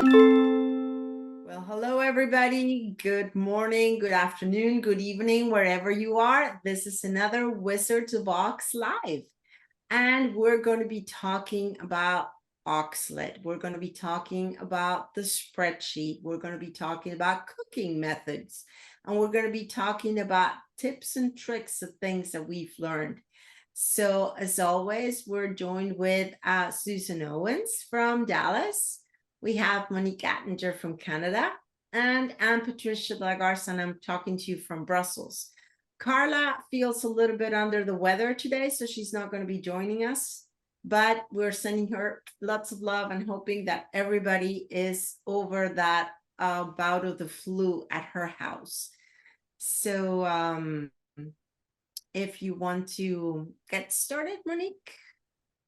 Well, hello, everybody. Good morning, good afternoon, good evening, wherever you are. This is another Wizards of Ox Live. And we're going to be talking about Oxalate. We're going to be talking about the spreadsheet. We're going to be talking about cooking methods. And we're going to be talking about tips and tricks of things that we've learned. So, as always, we're joined with Susan Owens from Dallas. We have Monique Attinger from Canada, and I'm Patricia De La Garza, and I'm talking to you from Brussels. Karla feels a little bit under the weather today, so she's not going to be joining us, but we're sending her lots of love and hoping that everybody is over that bout of the flu at her house. So if you want to get started, Monique.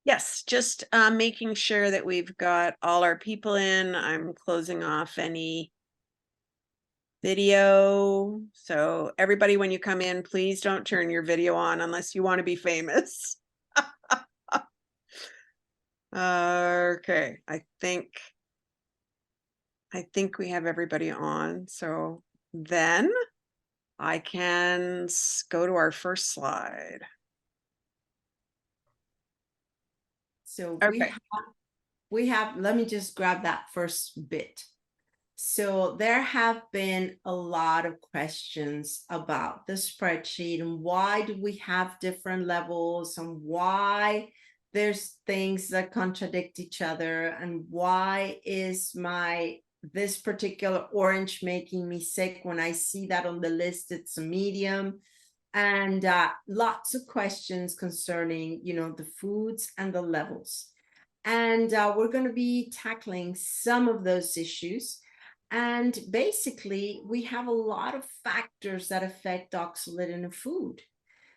Yes, just making sure that we've got all our people in. I'm closing off any video. So everybody, when you come in, please don't turn your video on unless you want to be famous. Okay, I think we have everybody on. So then I can go to our first slide. So okay. we have, let me just grab that first bit. So there have been a lot of questions about the spreadsheet and why do we have different levels and why there's things that contradict each other and why is this particular orange making me sick when I see that on the list it's a medium, and lots of questions concerning the foods and the levels. And we're going to be tackling some of those issues. And basically, we have a lot of factors that affect oxalate in a food.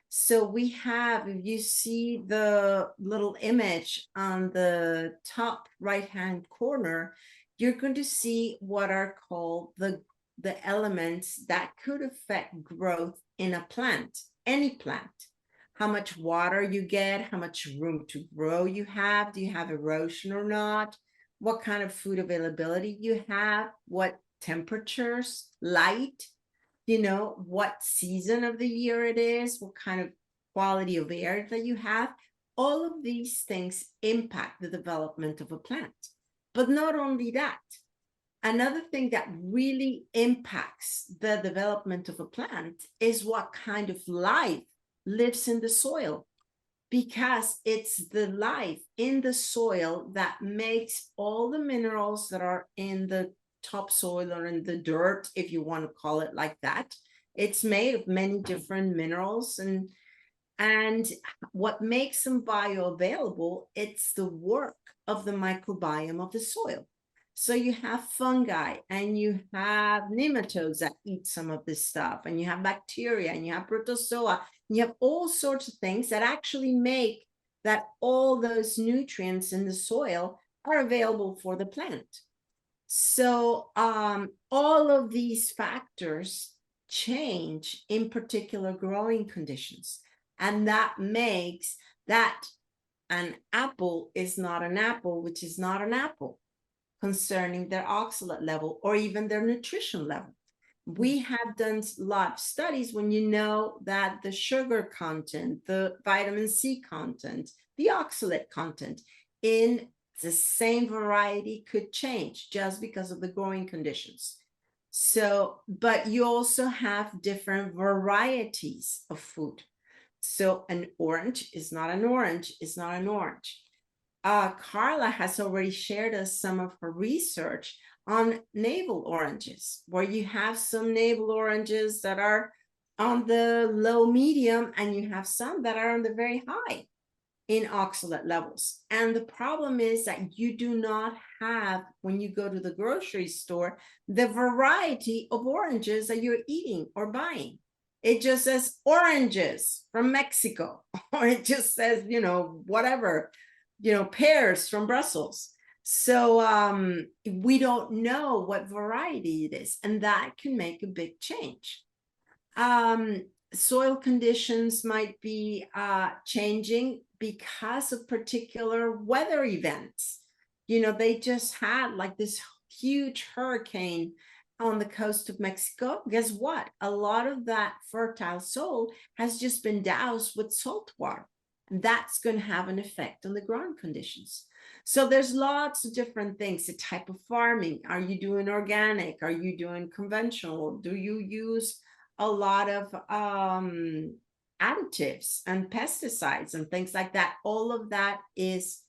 So we have, if you see the little image on the top right-hand corner, you're going to see what are called the elements that could affect growth in a plant, any plant. How much water you get, how much room to grow you have, do you have erosion or not, what kind of food availability you have, what temperatures, light, what season of the year it is, what kind of quality of air that you have. All of these things impact the development of a plant. But not only that, another thing that really impacts the development of a plant is what kind of life lives in the soil, because it's the life in the soil that makes all the minerals that are in the topsoil or in the dirt, if you want to call it like that. It's made of many different minerals, and what makes them bioavailable, it's the work of the microbiome of the soil. So you have fungi and you have nematodes that eat some of this stuff, and you have bacteria and you have protozoa, and you have all sorts of things that actually make that all those nutrients in the soil are available for the plant. So all of these factors change in particular growing conditions, and that makes that an apple is not an apple, which is not an apple, concerning their oxalate level or even their nutrition level. We have done a lot of studies when you know that the sugar content, the vitamin C content, the oxalate content in the same variety could change just because of the growing conditions. So, but you also have different varieties of food. So an orange is not an orange, is not an orange. Karla has already shared us some of her research on navel oranges, where you have some navel oranges that are on the low medium, and you have some that are on the very high in oxalate levels. And the problem is that you do not have, when you go to the grocery store, the variety of oranges that you're eating or buying. It just says oranges from Mexico, or it just says, whatever, pears from Brussels. So we don't know what variety it is, and that can make a big change. Soil conditions might be changing because of particular weather events. They just had like this huge hurricane on the coast of Mexico, guess what? A lot of that fertile soil has just been doused with salt water. And that's going to have an effect on the ground conditions. So there's lots of different things. The type of farming. Are you doing organic? Are you doing conventional? Do you use a lot of additives and pesticides and things like that? All of that is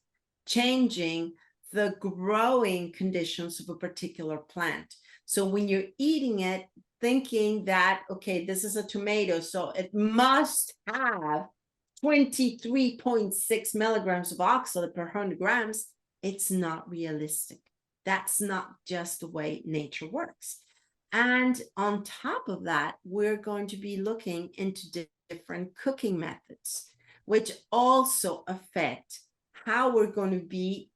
changing the growing conditions of a particular plant. So when you're eating it, thinking that, okay, this is a tomato, so it must have 23.6 milligrams of oxalate per 100 grams, it's not realistic. That's not just the way nature works. And on top of that, we're going to be looking into different cooking methods, which also affect how we're going to be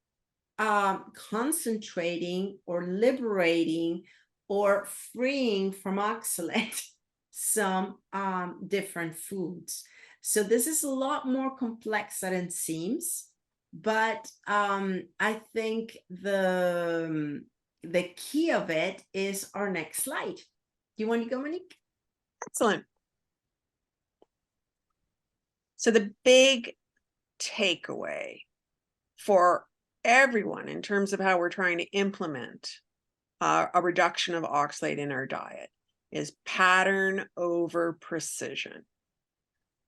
concentrating or liberating or freeing from oxalate some different foods. So this is a lot more complex than it seems, but I think the key of it is our next slide. Do you want to go, Monique? Excellent. So the big takeaway for everyone in terms of how we're trying to implement a reduction of oxalate in our diet is pattern over precision.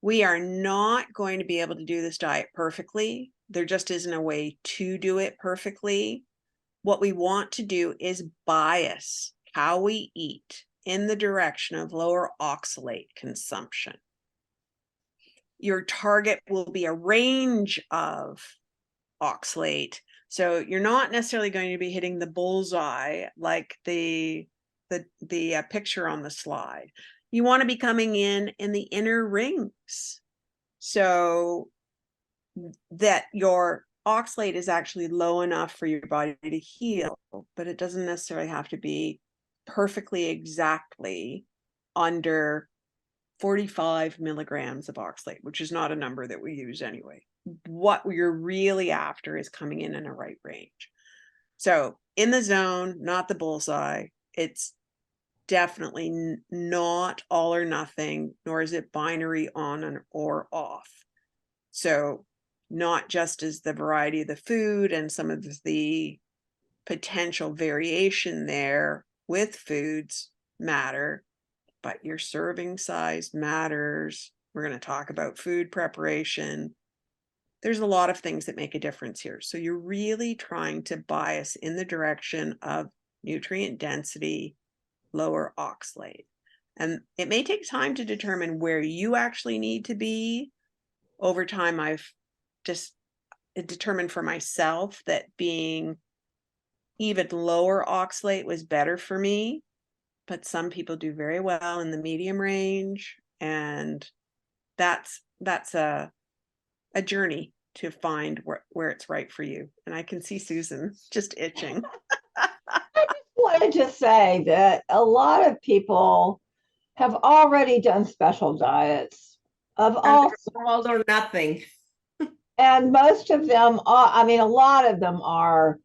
We are not going to be able to do this diet perfectly. There just isn't a way to do it perfectly. What we want to do is bias how we eat in the direction of lower oxalate consumption. Your target will be a range of oxalate. So you're not necessarily going to be hitting the bullseye like the picture on the slide. You want to be coming in the inner rings so that your oxalate is actually low enough for your body to heal, but it doesn't necessarily have to be perfectly exactly under 45 milligrams of oxalate, which is not a number that we use anyway. What you're really after is coming in a right range. So in the zone, not the bullseye. It's definitely not all or nothing, nor is it binary on or off. So not just as the variety of the food and some of the potential variation there with foods matter, but your serving size matters. We're going to talk about food preparation. There's a lot of things that make a difference here. So you're really trying to bias in the direction of nutrient density, lower oxalate. And it may take time to determine where you actually need to be. Over time, I've just determined for myself that being even lower oxalate was better for me. But some people do very well in the medium range, and that's a journey to find where it's right for you. And I can see Susan just itching. I just wanted to say that a lot of people have already done special diets of all or nothing. And most of them are, I mean, a lot of them are,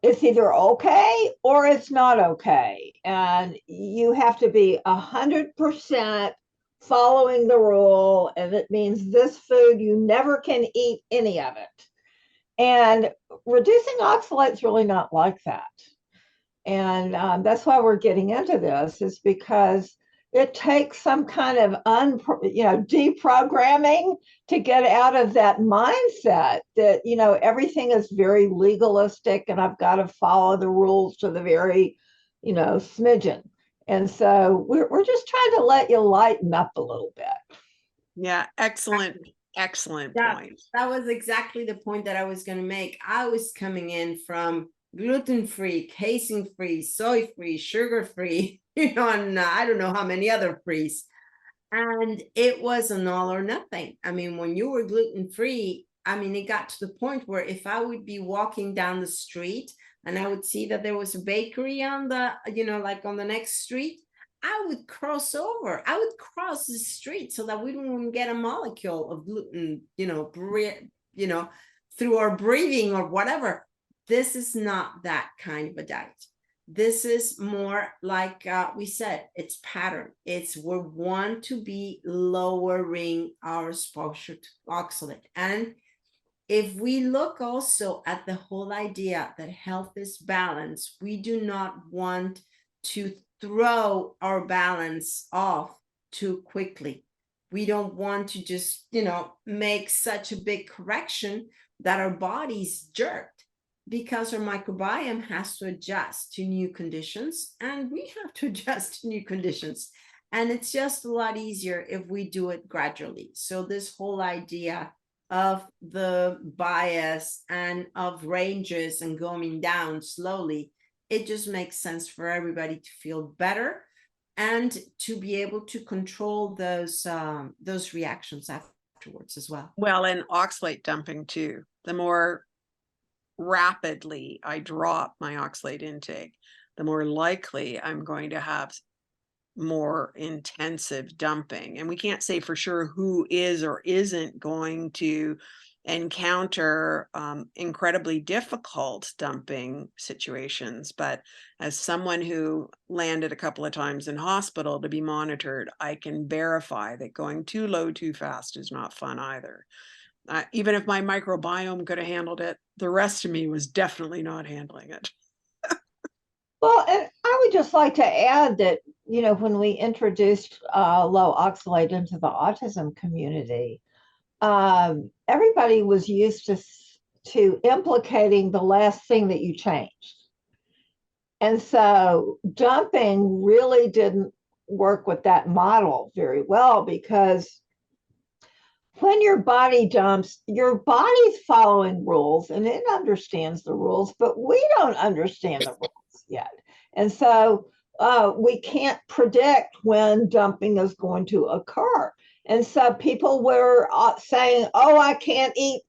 it's either okay or it's not okay. And you have to be 100% following the rule. And it means this food, you never can eat any of it. And reducing oxalate is really not like that. And that's why we're getting into this, is because it takes some kind of deprogramming to get out of that mindset that everything is very legalistic and I've got to follow the rules to the very smidgen. And so we're just trying to let you lighten up a little bit. Yeah, excellent point. That was exactly the point that I was going to make. I was coming in from gluten-free, casein-free, soy-free, sugar-free, and I don't know how many other frees. And it was an all or nothing. I mean, when you were gluten-free, I mean, it got to the point where if I would be walking down the street and I would see that there was a bakery on the, like on the next street, I would cross over. I would cross the street so that we wouldn't get a molecule of gluten, through our breathing or whatever. This is not that kind of a diet. This is more like we said, it's pattern. It's we want to be lowering our exposure to oxalate. And if we look also at the whole idea that health is balance, we do not want to throw our balance off too quickly. We don't want to just, make such a big correction that our body's jerked, because our microbiome has to adjust to new conditions and we have to adjust to new conditions. And it's just a lot easier if we do it gradually. So this whole idea of the bias and of ranges and going down slowly, it just makes sense for everybody to feel better and to be able to control those reactions afterwards as well. Well, and oxalate dumping too. The more rapidly I drop my oxalate intake, the more likely I'm going to have more intensive dumping. And we can't say for sure who is or isn't going to encounter incredibly difficult dumping situations. But as someone who landed a couple of times in hospital to be monitored, I can verify that going too low too fast is not fun either. Even if my microbiome could have handled it, the rest of me was definitely not handling it. Well, and I would just like to add that, when we introduced low oxalate into the autism community, everybody was used to implicating the last thing that you changed. And so dumping really didn't work with that model very well, because when your body dumps, your body's following rules and it understands the rules, but we don't understand the rules yet. And so we can't predict when dumping is going to occur. And so people were saying, oh, I can't eat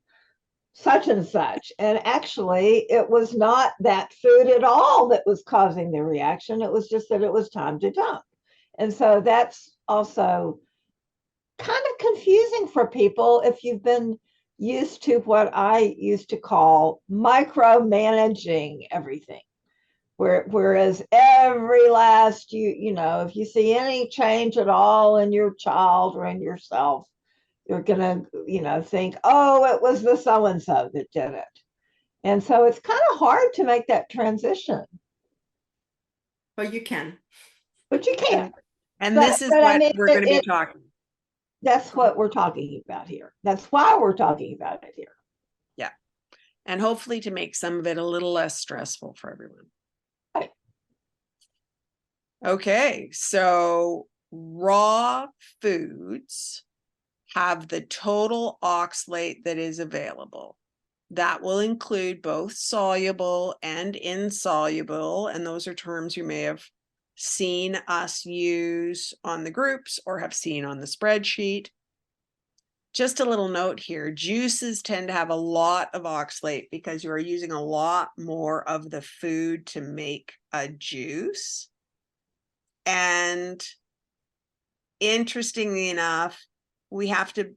such and such. And actually, it was not that food at all that was causing the reaction. It was just that it was time to dump. And so that's also kind of confusing for people if you've been used to what I used to call micromanaging everything. Whereas every last, if you see any change at all in your child or in yourself, you're going to, think, oh, it was the so-and-so that did it. And so it's kind of hard to make that transition. But you can. But you can. And this is what we're going to be talking. That's what we're talking about here. That's why we're talking about it here. Yeah. And hopefully to make some of it a little less stressful for everyone. Right. Okay. So raw foods have the total oxalate that is available. That will include both soluble and insoluble. And those are terms you may have seen us use on the groups or have seen on the spreadsheet. Just a little note here, juices tend to have a lot of oxalate because you are using a lot more of the food to make a juice. And interestingly enough, we have to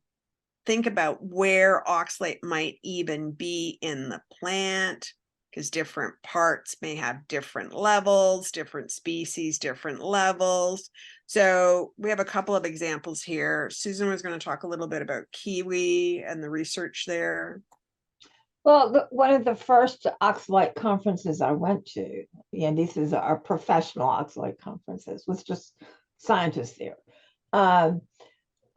think about where oxalate might even be in the plant, because different parts may have different levels, different species, different levels. So we have a couple of examples here. Susan was going to talk a little bit about kiwi and the research there. Well, one of the first oxalate conferences I went to, and this is our professional oxalate conferences, was just scientists there.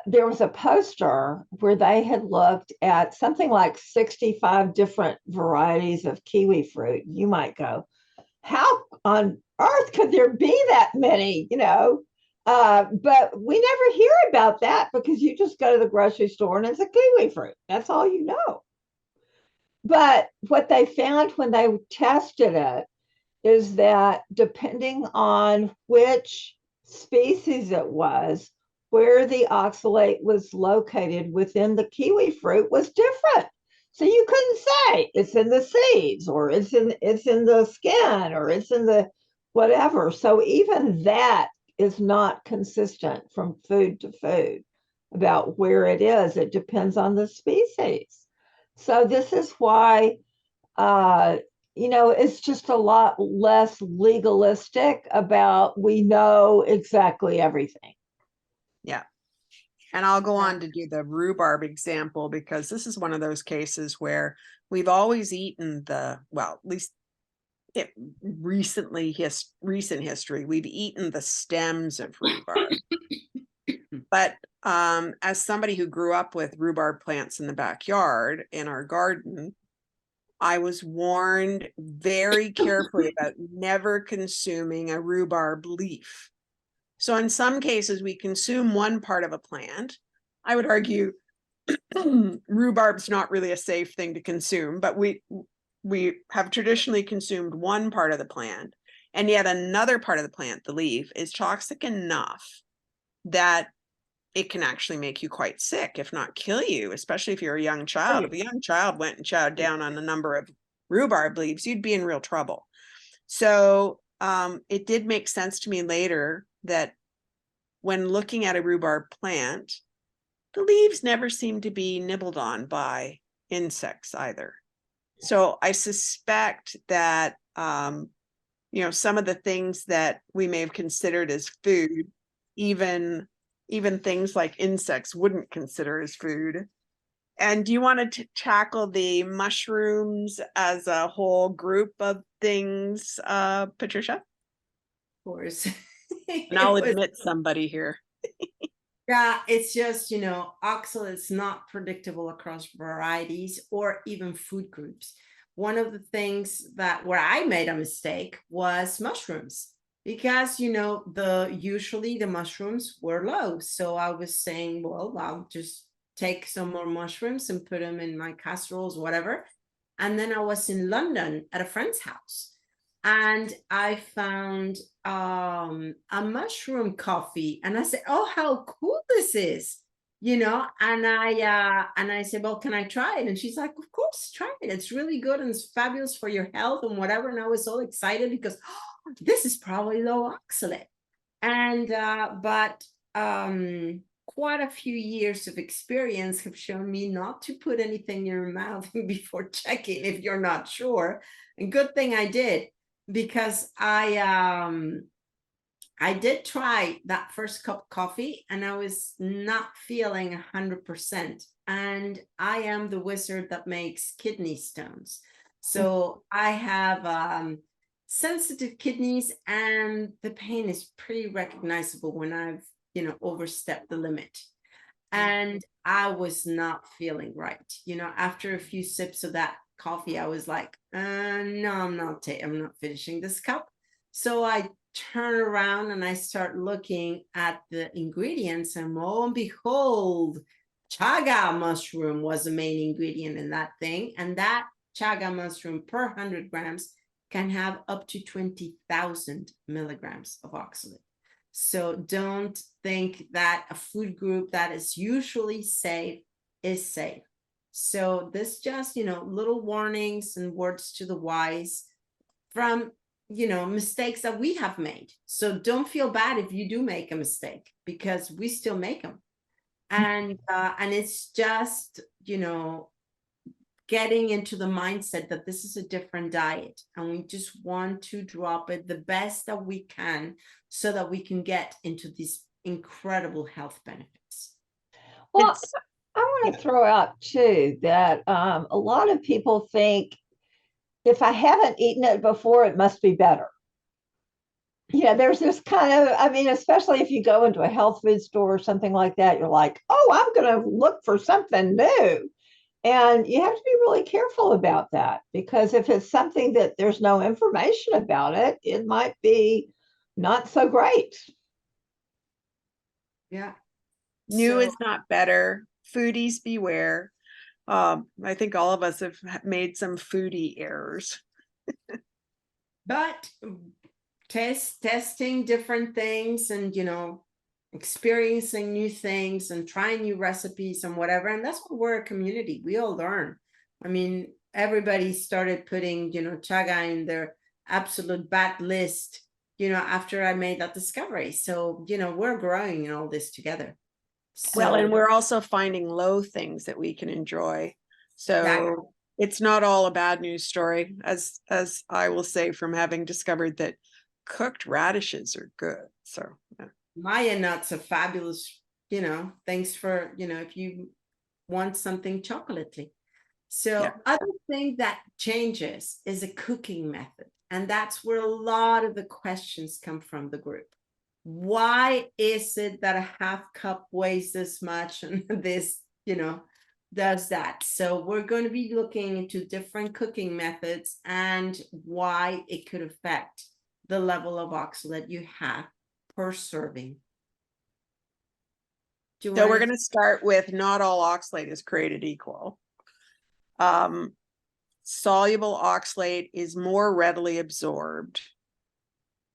There was a poster where they had looked at something like 65 different varieties of kiwi fruit. You might go, how on earth could there be that many, but we never hear about that because you just go to the grocery store and it's a kiwi fruit. That's all you know. But what they found when they tested it is that depending on which species it was, where the oxalate was located within the kiwi fruit was different. So you couldn't say it's in the seeds or it's in the skin or it's in the whatever. So even that is not consistent from food to food about where it is. It depends on the species. So this is why it's just a lot less legalistic about we know exactly everything. Yeah. And I'll go Yeah. on to do the rhubarb example, because this is one of those cases where we've always eaten at least recent history, we've eaten the stems of rhubarb. But as somebody who grew up with rhubarb plants in the backyard in our garden, I was warned very carefully about never consuming a rhubarb leaf. So in some cases, we consume one part of a plant. I would argue rhubarb's not really a safe thing to consume, but we have traditionally consumed one part of the plant, and yet another part of the plant, the leaf, is toxic enough that it can actually make you quite sick, if not kill you, especially if you're a young child. If a young child went and chowed down on a number of rhubarb leaves, you'd be in real trouble. So it did make sense to me later that when looking at a rhubarb plant, the leaves never seem to be nibbled on by insects either. So I suspect that, some of the things that we may have considered as food, even things like insects wouldn't consider as food. And do you want to tackle the mushrooms as a whole group of things, Patricia? Of course. And I'll admit somebody here. Yeah, it's just, Oxel is not predictable across varieties or even food groups. One of the things where I made a mistake was mushrooms, because, usually the mushrooms were low. So I was saying, well, I'll just take some more mushrooms and put them in my casseroles, whatever. And then I was in London at a friend's house, and I found a mushroom coffee, and I said, oh, how cool this is, and I said, well, can I try it? And she's like, of course, try it, it's really good and it's fabulous for your health and whatever. And I was so excited because this is probably low oxalate. And but quite a few years of experience have shown me not to put anything in your mouth before checking if you're not sure. And good thing I did, because I did try that first cup of coffee and I was not feeling 100%. And I am the wizard that makes kidney stones. So I have sensitive kidneys, and the pain is pretty recognizable when I've, overstepped the limit. And I was not feeling right. After a few sips of that coffee, I was like, no, I'm not finishing this cup. So I turn around and I start looking at the ingredients, and lo and behold, chaga mushroom was the main ingredient in that thing. And that chaga mushroom per 100 grams can have up to 20,000 milligrams of oxalate. So don't think that a food group that is usually safe is safe. So this just, little warnings and words to the wise from, mistakes that we have made. So don't feel bad if you do make a mistake, because we still make them. And it's just, getting into the mindset that this is a different diet, and we just want to drop it the best that we can so that we can get into these incredible health benefits. Well, I want to throw out too that a lot of people think if I haven't eaten it before, it must be better. There's this kind of, especially if you go into a health food store or something like that, you're like, oh, I'm going to look for something new. And you have to be really careful about that, because if it's something that there's no information about it, it might be not so great. Yeah. New is not better. Foodies beware. I think all of us have made some foodie errors. But testing different things and, experiencing new things and trying new recipes and whatever. And that's what we're a community. We all learn. Everybody started putting, chaga in their absolute bad list, after I made that discovery. So, we're growing in all this together. So, and we're also finding low things that we can enjoy. So It's not all a bad news story, as I will say from having discovered that cooked radishes are good. So yeah. Maya nuts are fabulous, thanks for, if you want something chocolatey. So Yeah. other thing that changes is a cooking method. And that's where a lot of the questions come from the group. Why is it that a half cup weighs this much and this, does that? So we're going to be looking into different cooking methods and why it could affect the level of oxalate you have per serving. So we're going to start with not all oxalate is created equal. Soluble oxalate is more readily absorbed.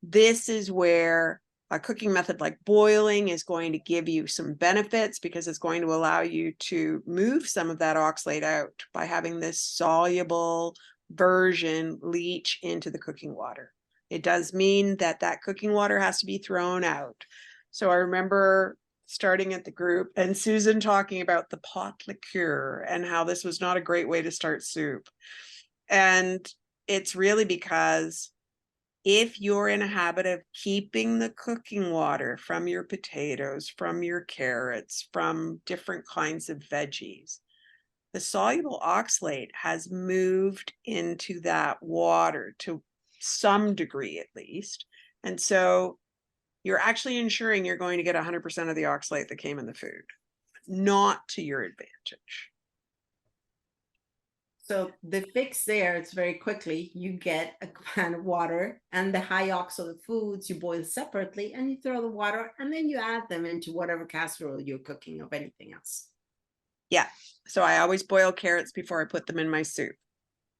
This is where a cooking method like boiling is going to give you some benefits because it's going to allow you to move some of that oxalate out by having this soluble version leach into the cooking water. It does mean that that cooking water has to be thrown out. So I remember starting at the group and Susan talking about the pot liqueur and how this was not a great way to start soup. And it's really because if you're in a habit of keeping the cooking water from your potatoes, from your carrots, from different kinds of veggies, the soluble oxalate has moved into that water to some degree at least. And so you're actually ensuring you're going to get 100% of the oxalate that came in the food, not to your advantage. So the fix there, it's very quickly, you get a pan of water and the high oxalate foods you boil separately and you throw the water and then you add them into whatever casserole you're cooking of anything else. Yeah. So I always boil carrots before I put them in my soup.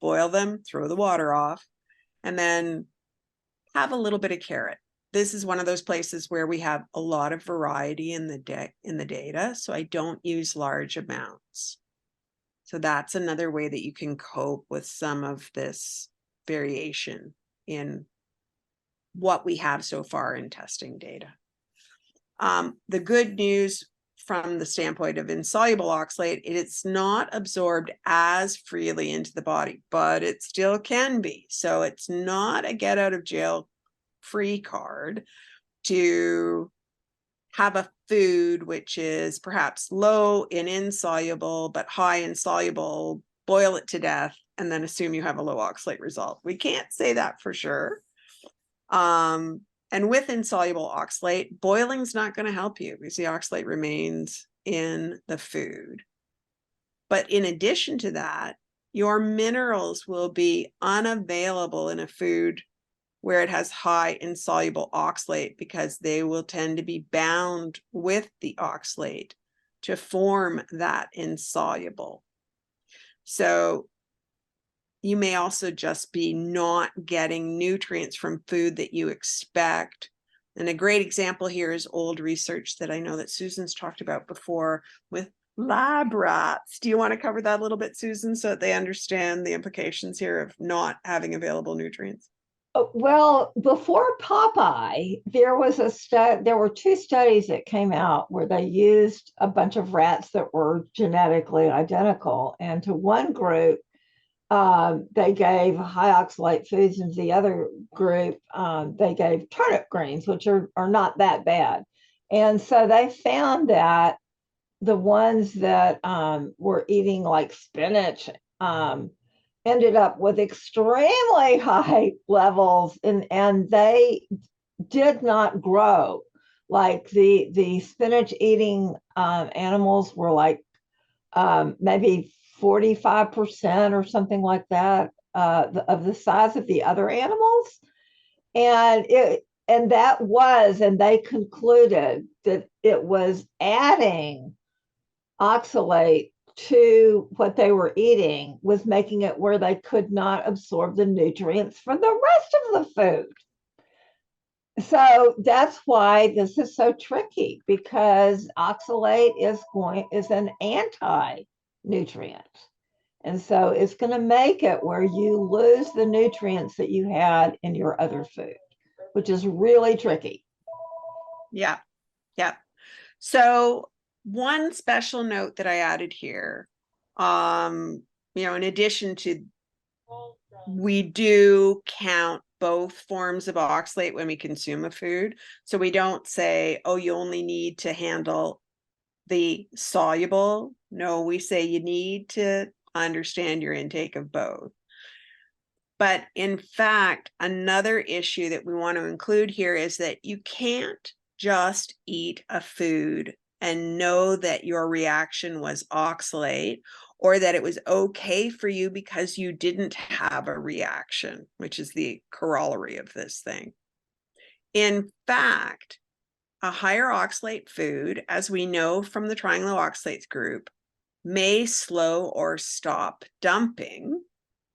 Boil them, throw the water off, and then have a little bit of carrot. This is one of those places where we have a lot of variety in the data, so I don't use large amounts. So that's another way that you can cope with some of this variation in what we have so far in testing data. The good news from the standpoint of insoluble oxalate, it's not absorbed as freely into the body, but it still can be. So it's not a get out of jail free card to have a food which is perhaps low in insoluble but high in soluble, boil it to death, and then assume you have a low oxalate result. We can't say that for sure. And with insoluble oxalate, boiling's not going to help you because the oxalate remains in the food. But in addition to that, your minerals will be unavailable in a food where it has high insoluble oxalate because they will tend to be bound with the oxalate to form that insoluble. So you may also just be not getting nutrients from food that you expect. And a great example here is old research that I know that Susan's talked about before with lab rats. Do you want to cover that a little bit, Susan, so that they understand the implications here of not having available nutrients? Well, before Popeye, there were two studies that came out where they used a bunch of rats that were genetically identical, and to one group they gave high oxalate foods, and to the other group they gave turnip greens, which are not that bad. And so they found that the ones that were eating like spinach ended up with extremely high levels, and they did not grow. Like the spinach eating animals were like maybe 45% or something like that of the size of the other animals. And they concluded that it was adding oxalate to what they were eating was making it where they could not absorb the nutrients from the rest of the food. So that's why this is so tricky, because oxalate is an anti-nutrient. And so it's going to make it where you lose the nutrients that you had in your other food, which is really tricky. Yeah. Yeah. So one special note that I added here, in addition to, we do count both forms of oxalate when we consume a food. So we don't say, oh, you only need to handle the soluble. No, we say you need to understand your intake of both. But in fact, another issue that we want to include here is that you can't just eat a food and know that your reaction was oxalate, or that it was okay for you because you didn't have a reaction, which is the corollary of this thing. In fact, a higher oxalate food, as we know from the triangular oxalates group, may slow or stop dumping.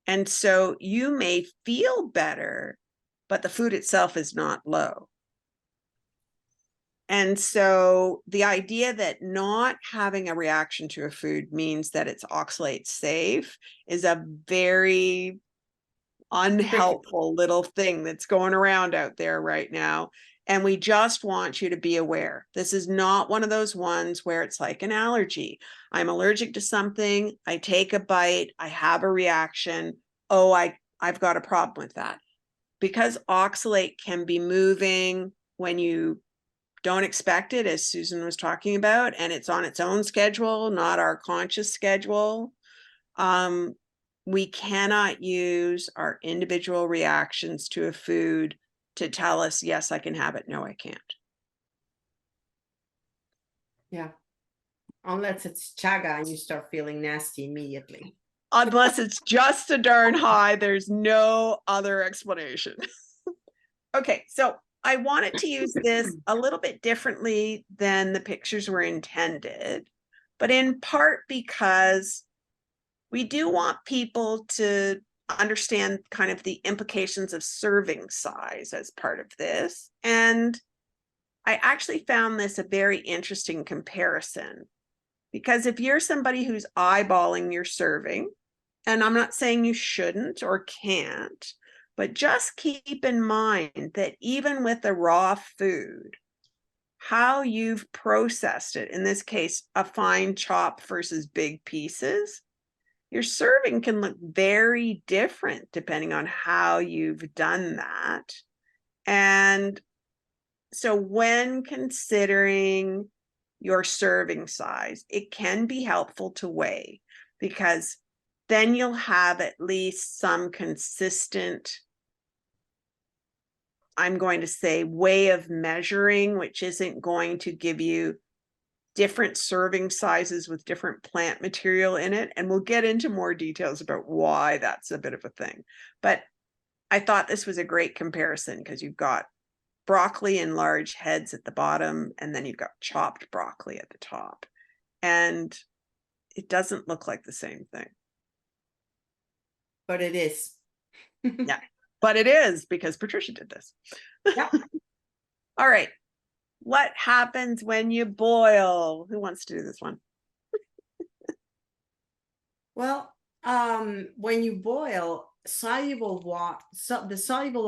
And so you may feel better, but the food itself is not low. And so the idea that not having a reaction to a food means that it's oxalate safe is a very unhelpful little thing that's going around out there right now. And we just want you to be aware. This is not one of those ones where it's like an allergy. I'm allergic to something, I take a bite, I have a reaction. Oh, I've got a problem with that. Because oxalate can be moving when you don't expect it, as Susan was talking about, and it's on its own schedule, not our conscious schedule. We cannot use our individual reactions to a food to tell us, yes, I can have it. No, I can't. Yeah. Unless it's chaga and you start feeling nasty immediately. Unless it's just a darn high, there's no other explanation. Okay, so I wanted to use this a little bit differently than the pictures were intended, but in part because we do want people to understand kind of the implications of serving size as part of this. And I actually found this a very interesting comparison, because if you're somebody who's eyeballing your serving, and I'm not saying you shouldn't or can't, but just keep in mind that even with the raw food, how you've processed it, in this case, a fine chop versus big pieces, your serving can look very different depending on how you've done that. And so when considering your serving size, it can be helpful to weigh, because then you'll have at least some consistent, I'm going to say, way of measuring, which isn't going to give you different serving sizes with different plant material in it. And we'll get into more details about why that's a bit of a thing. But I thought this was a great comparison, because you've got broccoli in large heads at the bottom, and then you've got chopped broccoli at the top. And it doesn't look like the same thing. But it is. Yeah, but it is, because Patricia did this. Yep. All right. What happens when you boil? Who wants to do this one? Well, when you boil, the soluble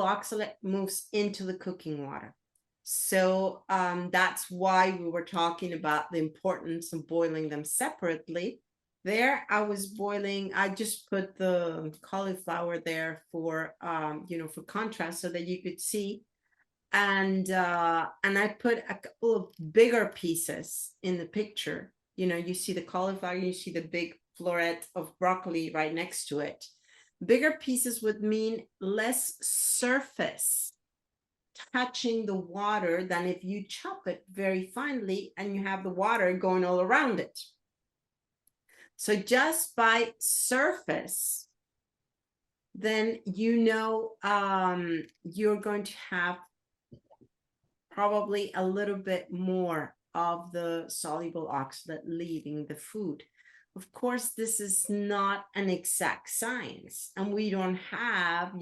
oxalate moves into the cooking water. So that's why we were talking about the importance of boiling them separately. There, I was boiling, I just put the cauliflower there for for contrast, so that you could see. And I put a couple of bigger pieces in the picture. You see the cauliflower, you see the big floret of broccoli right next to it. Bigger pieces would mean less surface touching the water than if you chop it very finely and you have the water going all around it. So just by surface, then you're going to have probably a little bit more of the soluble oxalate leaving the food. Of course, this is not an exact science, and we don't have,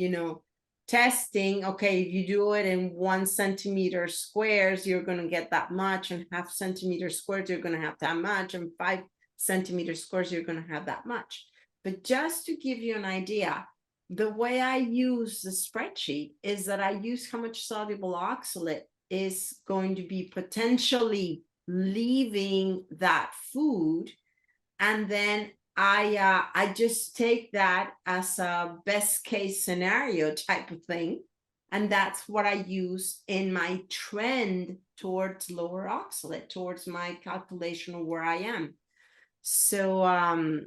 testing. Okay, if you do it in 1 centimeter squares, you're going to get that much, and 0.5 centimeter squares, you're going to have that much, and 5 centimeter squares, you're going to have that much. But just to give you an idea, the way I use the spreadsheet is that I use how much soluble oxalate is going to be potentially leaving that food, and then I just take that as a best case scenario type of thing. And that's what I use in my trend towards lower oxalate, towards my calculation of where I am. So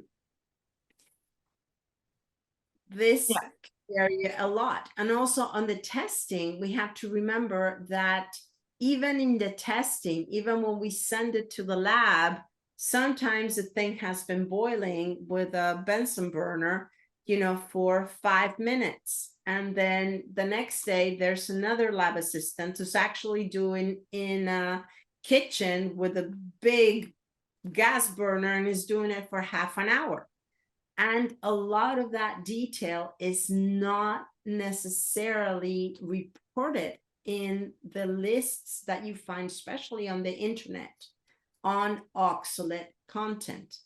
this vary a lot. And also on the testing, we have to remember that even in the testing, even when we send it to the lab, sometimes the thing has been boiling with a Bunsen burner, you know, for 5 minutes. And then the next day, there's another lab assistant who's actually doing in a kitchen with a big gas burner and is doing it for half an hour. And a lot of that detail is not necessarily reported in the lists that you find, especially on the internet, on oxalate content.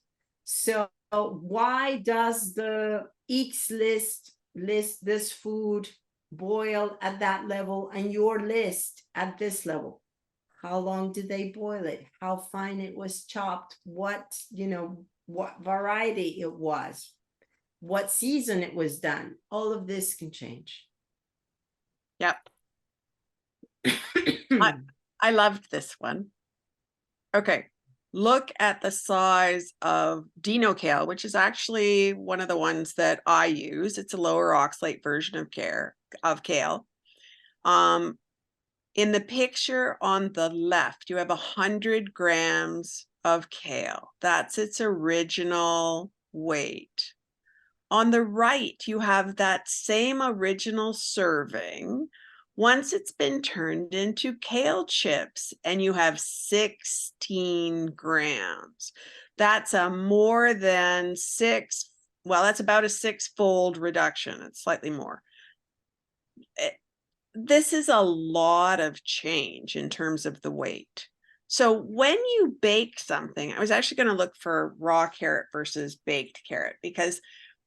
So why does the X list this food boil at that level and your list at this level? How long did they boil it? How fine it was chopped? What, you know, what variety it was, what season it was done. All of this can change. Yep. I loved this one. Okay. Look at the size of Dino Kale, which is actually one of the ones that I use. It's a lower oxalate version of kale. In the picture on the left, you have 100 grams of kale. That's its original weight. On the right, you have that same original serving. Once it's been turned into kale chips, and you have 16 grams. That's a more than that's about a 6-fold reduction. It's slightly more. This is a lot of change in terms of the weight. So when you bake something, I was actually going to look for raw carrot versus baked carrot, because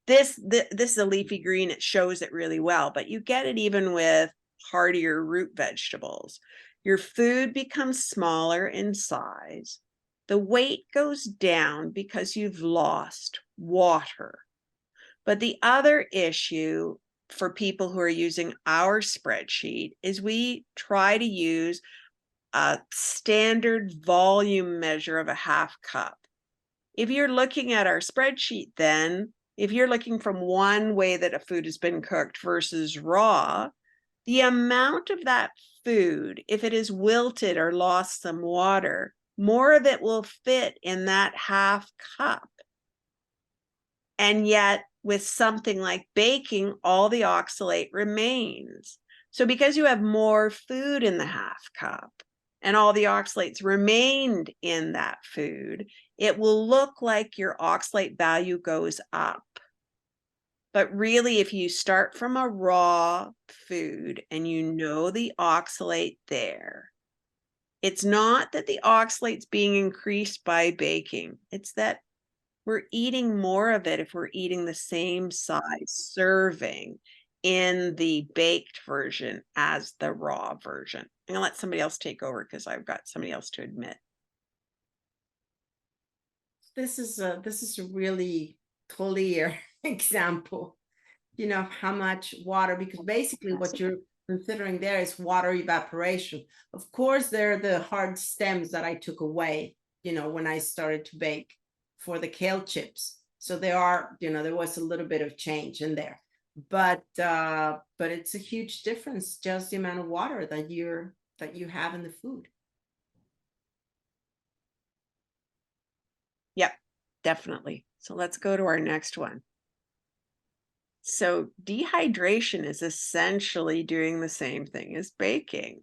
this is a leafy green. It shows it really well, but you get it even with hardier root vegetables. Your food becomes smaller in size. The weight goes down because you've lost water. But the other issue for people who are using our spreadsheet is we try to use a standard volume measure of a half cup. If you're looking at our spreadsheet, then if you're looking from one way that a food has been cooked versus raw, the amount of that food, if it is wilted or lost some water, more of it will fit in that half cup. And yet with something like baking, all the oxalate remains. So because you have more food in the half cup and all the oxalates remained in that food, it will look like your oxalate value goes up. But really, if you start from a raw food and you know the oxalate there, it's not that the oxalate's being increased by baking. It's that we're eating more of it if we're eating the same size serving in the baked version as the raw version. I'm gonna let somebody else take over because I've got somebody else to admit. This is a really clear example, you know, how much water, because basically what you're considering there is water evaporation. Of course, there are the hard stems that I took away, you know, when I started to bake for the kale chips. So there are, you know, there was a little bit of change in there, but it's a huge difference, just the amount of water that you have in the food. Yep, definitely. So let's go to our next one. So dehydration is essentially doing the same thing as baking.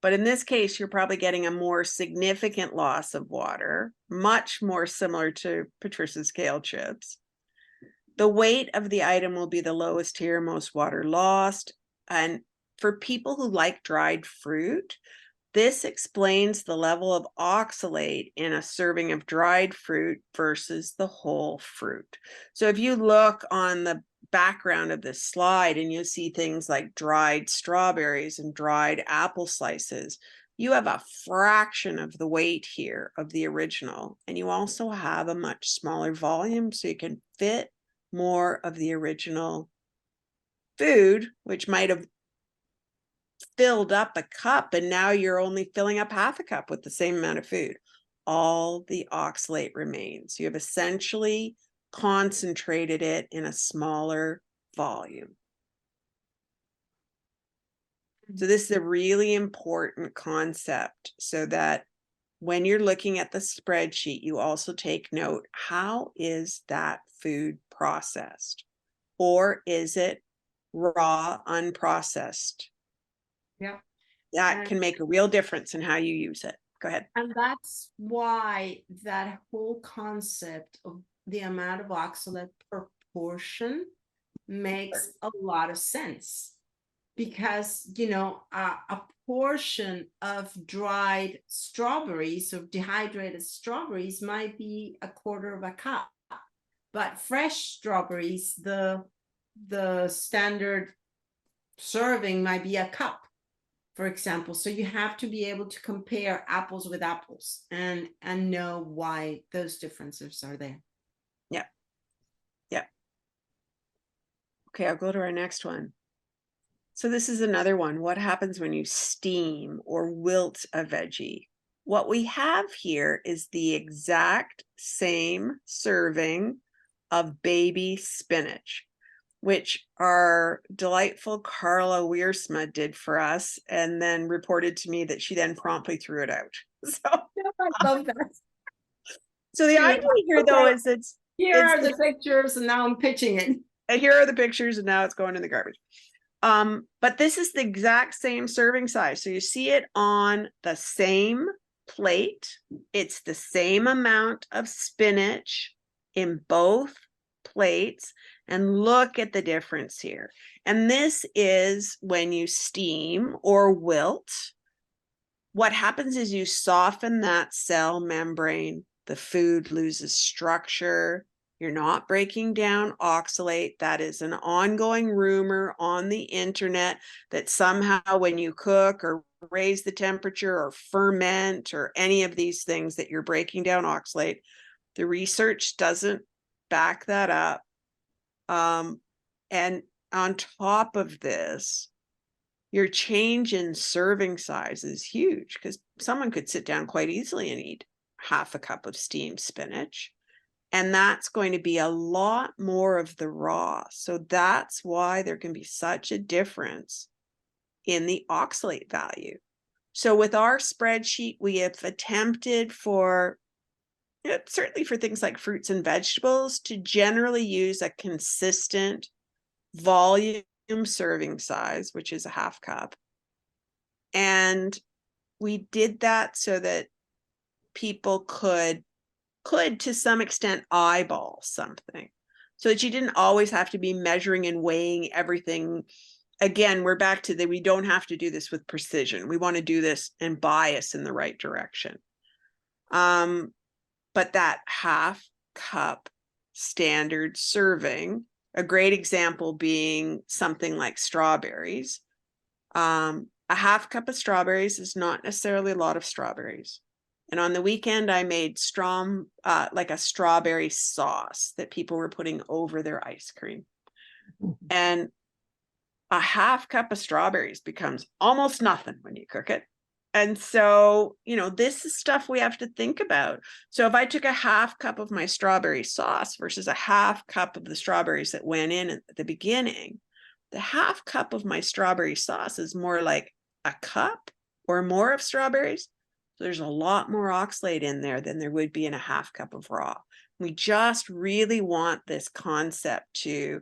But in this case, you're probably getting a more significant loss of water, much more similar to Patricia's kale chips. The weight of the item will be the lowest here, most water lost. And for people who like dried fruit, this explains the level of oxalate in a serving of dried fruit versus the whole fruit. So if you look on the background of this slide and you see things like dried strawberries and dried apple slices, you have a fraction of the weight here of the original, and you also have a much smaller volume, so you can fit more of the original food, which might have filled up a cup, and now you're only filling up half a cup with the same amount of food. All the oxalate remains. You have essentially concentrated it in a smaller volume. So this is a really important concept, so that when you're looking at the spreadsheet, you also take note, how is that food processed? Or is it raw, unprocessed? Yeah. That And- can make a real difference in how you use it. Go ahead. And that's why that whole concept of the amount of oxalate per portion makes a lot of sense. Because, you know, a portion of dried strawberries or dehydrated strawberries might be a quarter of a cup. But fresh strawberries, the standard serving might be a cup, for example. So you have to be able to compare apples with apples and know why those differences are there. Yeah. Yeah. Okay, I'll go to our next one. So this is another one. What happens when you steam or wilt a veggie? What we have here is the exact same serving of baby spinach, which our delightful Karla Wiersma did for us, and then reported to me that she then promptly threw it out. So I love that. So the idea here, though, is Here are the pictures, and now I'm pitching it. And here are the pictures, and now it's going in the garbage. But this is the exact same serving size. So you see it on the same plate. It's the same amount of spinach in both plates. And look at the difference here. And this is when you steam or wilt. What happens is you soften that cell membrane. The food loses structure. You're not breaking down oxalate. That is an ongoing rumor on the internet that somehow when you cook or raise the temperature or ferment or any of these things that you're breaking down oxalate. The research doesn't back that up. And on top of this, your change in serving size is huge, because someone could sit down quite easily and eat half a cup of steamed spinach. And that's going to be a lot more of the raw. So that's why there can be such a difference in the oxalate value. So with our spreadsheet, we have attempted for, certainly for things like fruits and vegetables, to generally use a consistent volume serving size, which is a half cup. And we did that so that people could to some extent eyeball something, so that you didn't always have to be measuring and weighing everything. Again, we're back to that we don't have to do this with precision. We want to do this and bias in the right direction. But that half cup standard serving, a great example being something like strawberries. A half cup of strawberries is not necessarily a lot of strawberries. And on the weekend, I made like a strawberry sauce that people were putting over their ice cream. And a half cup of strawberries becomes almost nothing when you cook it. And so, you know, this is stuff we have to think about. So if I took a half cup of my strawberry sauce versus a half cup of the strawberries that went in at the beginning, the half cup of my strawberry sauce is more like a cup or more of strawberries. So there's a lot more oxalate in there than there would be in a half cup of raw. We just really want this concept to,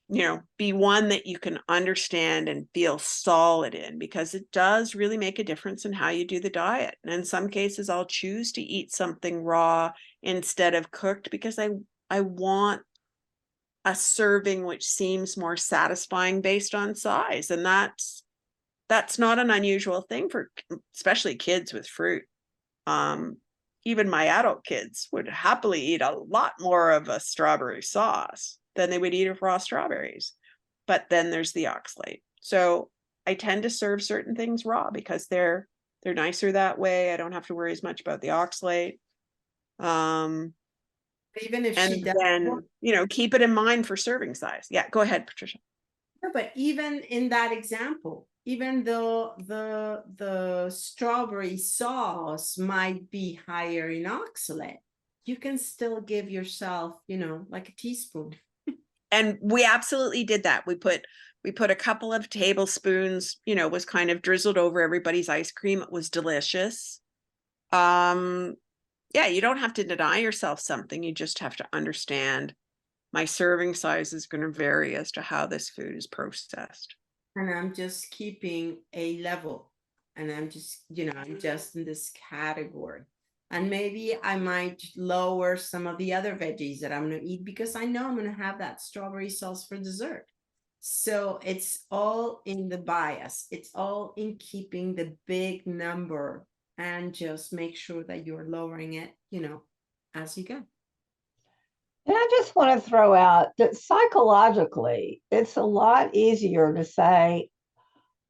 you know, be one that you can understand and feel solid in, because it does really make a difference in how you do the diet. And in some cases, I'll choose to eat something raw instead of cooked, because I want a serving which seems more satisfying based on size. And that's not an unusual thing for especially kids with fruit. Even my adult kids would happily eat a lot more of a strawberry sauce than they would eat of raw strawberries. But then there's the oxalate. So I tend to serve certain things raw because they're They're nicer that way. I don't have to worry as much about the oxalate. Even if she And does, then, you know, keep it in mind for serving size. Yeah, go ahead, Patricia. no, but even in that example, even though the strawberry sauce might be higher in oxalate, you can still give yourself, you know, like a teaspoon. And we absolutely did that. We put a couple of tablespoons, you know, was kind of drizzled over everybody's ice cream. It was delicious. Yeah, you don't have to deny yourself something. You just have to understand my serving size is going to vary as to how this food is processed. And I'm just keeping a level, and I'm just, you know, I'm just in this category. And maybe I might lower some of the other veggies that I'm going to eat because I know I'm going to have that strawberry sauce for dessert. So it's all in the bias. It's all in keeping the big number and just make sure that you're lowering it, you know, as you go. And I just want to throw out that psychologically, it's a lot easier to say,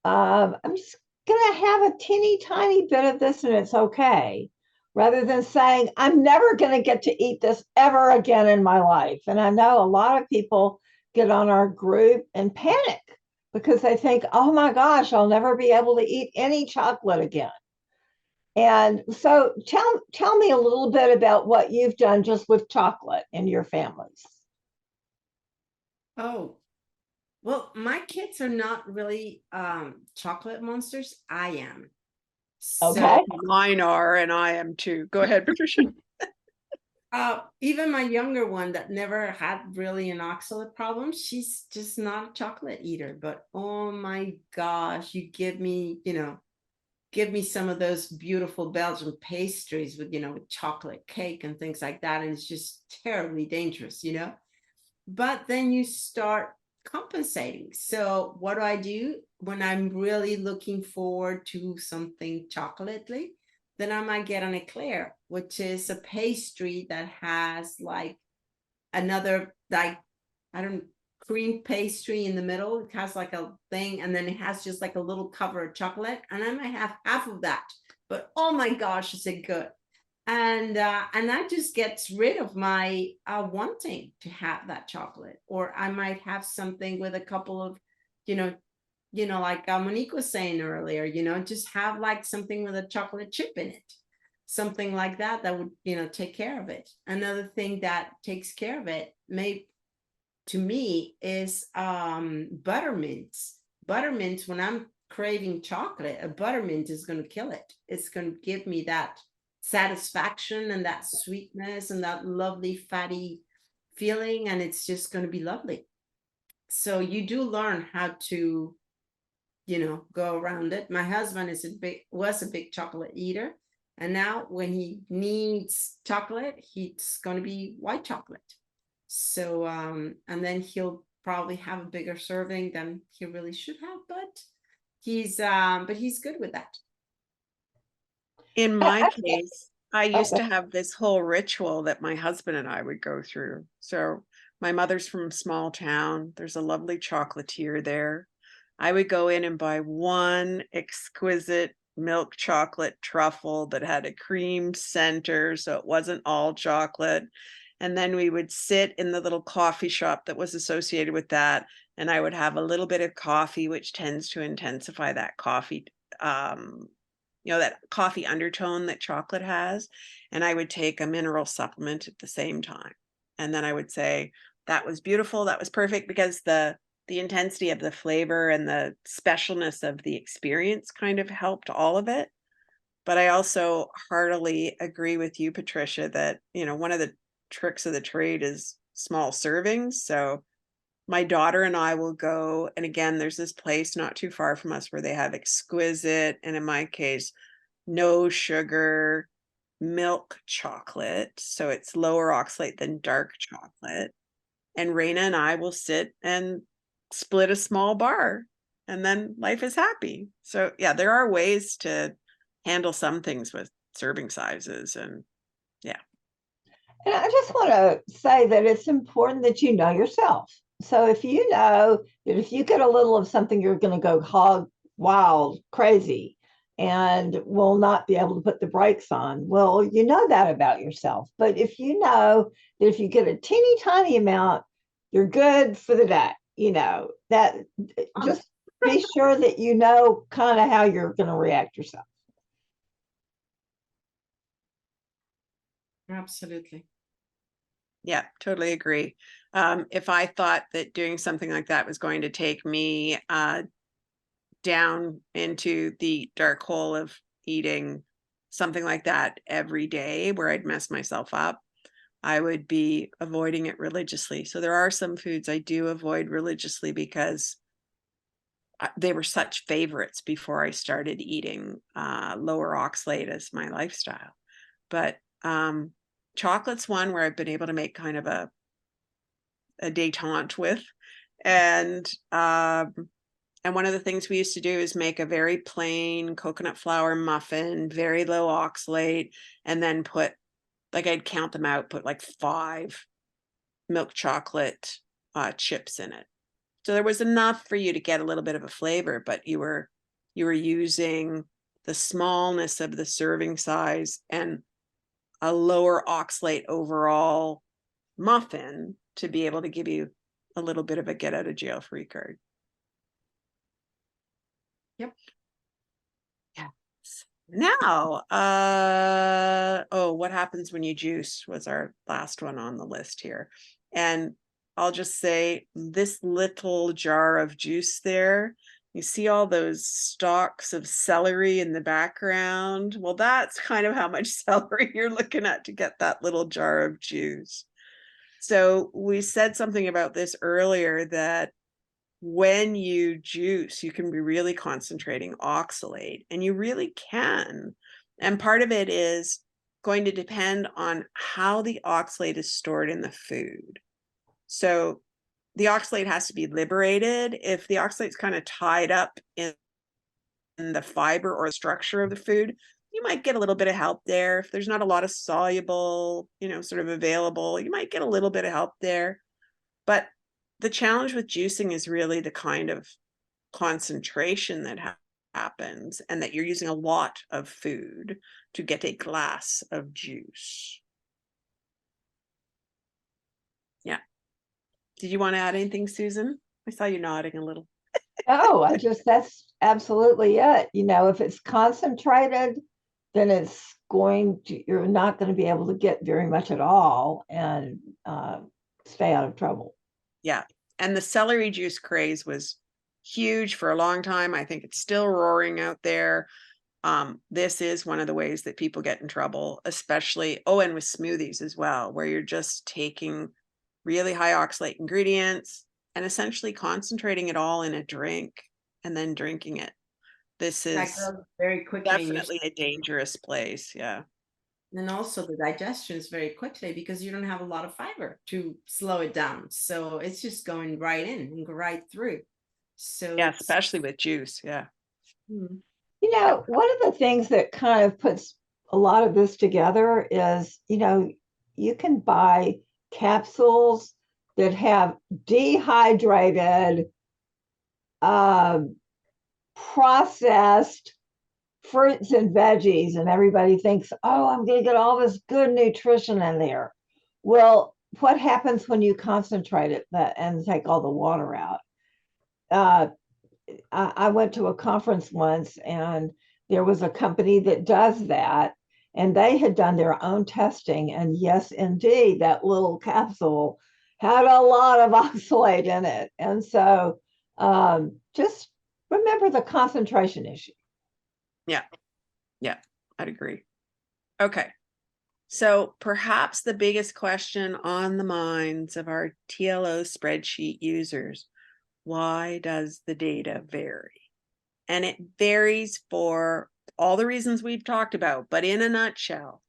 I'm just going to have a teeny tiny bit of this and it's okay, rather than saying, I'm never going to get to eat this ever again in my life. And I know a lot of people get on our group and panic because they think, oh my gosh, I'll never be able to eat any chocolate again. And so tell me a little bit about what you've done just with chocolate in your families. Oh, well, my kids are not really chocolate monsters. I am. Okay. So Mine are, and I am too. Go ahead, Patricia. even my younger one that never had really an oxalate problem, she's just not a chocolate eater. But oh my gosh, you give me, you know, give me some of those beautiful Belgian pastries with, you know, with chocolate cake and things like that, and it's just terribly dangerous, you know. But then you start compensating. So what do I do when I'm really looking forward to something chocolatey? Then I might get an eclair, which is a pastry that has like another, like, I don't, cream pastry in the middle. It has like a thing, and then it has just like a little cover of chocolate, and I might have half of that. But oh my gosh, is it good? And that just gets rid of my wanting to have that chocolate. Or I might have something with a couple of, you know, like Monique was saying earlier, you know, just have like something with a chocolate chip in it, something like that, that would, you know, take care of it. Another thing that takes care of it, to me, is buttermints. Buttermints, when I'm craving chocolate, a buttermint is going to kill it. It's going to give me that satisfaction and that sweetness and that lovely fatty feeling, and it's just going to be lovely. So you do learn how to, you know, go around it. My husband was a big chocolate eater, and now when he needs chocolate, he's going to be white chocolate. So and then he'll probably have a bigger serving than he really should have, but he's good with that. In my case, I used Okay. to have this whole ritual that my husband and I would go through. So my mother's from a small town. There's a lovely chocolatier there. I would go in and buy one exquisite milk chocolate truffle that had a cream center, so it wasn't all chocolate. And then we would sit in the little coffee shop that was associated with that. And I would have a little bit of coffee, which tends to intensify that coffee, you know, that coffee undertone that chocolate has. And I would take a mineral supplement at the same time. And then I would say, that was beautiful. That was perfect, because the intensity of the flavor and the specialness of the experience kind of helped all of it. But I also heartily agree with you, Patricia, that, you know, one of the tricks of the trade is small servings. So my daughter and I will go, and again, there's this place not too far from us where they have exquisite, and in my case, no sugar milk chocolate. So it's lower oxalate than dark chocolate. And Raina and I will sit and split a small bar, and then life is happy. So yeah, there are ways to handle some things with serving sizes, and yeah. And I just want to say that it's important that you know yourself. So if you know that if you get a little of something, you're going to go hog wild, crazy, and will not be able to put the brakes on. Well, you know that about yourself. But if you know that if you get a teeny tiny amount, you're good for the day, that just be sure that you know kind of how you're going to react yourself. Absolutely. Yeah, totally agree. If I thought that doing something like that was going to take me down into the dark hole of eating something like that every day where I'd mess myself up, I would be avoiding it religiously. So there are some foods I do avoid religiously because they were such favorites before I started eating lower oxalate as my lifestyle. But chocolate's one where I've been able to make kind of a detente with. And one of the things we used to do is make a very plain coconut flour muffin, very low oxalate, and then put, like, I'd count them out, put like 5 milk chocolate chips in it. So there was enough for you to get a little bit of a flavor, but you were using the smallness of the serving size and a lower oxalate overall muffin to be able to give you a little bit of a get out of jail free card. Yep. Yes. Now, what happens when you juice was our last one on the list here. And I'll just say this little jar of juice there, you see all those stalks of celery in the background? Well, that's kind of how much celery you're looking at to get that little jar of juice. So we said something about this earlier, that when you juice, you can be really concentrating oxalate, and you really can. And part of it is going to depend on how the oxalate is stored in the food. So the oxalate has to be liberated. If the oxalate's kind of tied up in the fiber or structure of the food, you might get a little bit of help there. If there's not a lot of soluble, sort of available, you might get a little bit of help there. But the challenge with juicing is really the kind of concentration that happens, and that you're using a lot of food to get a glass of juice. Yeah. Did you want to add anything, Susan? I saw you nodding a little. Oh, that's absolutely it. If it's concentrated, then you're not going to be able to get very much at all and stay out of trouble. Yeah. And the celery juice craze was huge for a long time. I think it's still roaring out there. This is one of the ways that people get in trouble, especially, and with smoothies as well, where you're just taking really high oxalate ingredients and essentially concentrating it all in a drink and then drinking it. This That is goes very quickly. definitely a dangerous place. Yeah. And also the digestion is very quickly because you don't have a lot of fiber to slow it down. So it's just going right in and go right through. So Yeah, especially with juice. Yeah. One of the things that kind of puts a lot of this together is, you can buy capsules that have dehydrated, processed fruits and veggies, and everybody thinks, oh, I'm going to get all this good nutrition in there. Well, what happens when you concentrate it and take all the water out? I went to a conference once, and there was a company that does that, and they had done their own testing. And yes, indeed, that little capsule had a lot of oxalate in it. And so just remember the concentration issue. Yeah. Yeah, I'd agree. Okay. So perhaps the biggest question on the minds of our TLO spreadsheet users: why does the data vary? And it varies for all the reasons we've talked about, but in a nutshell,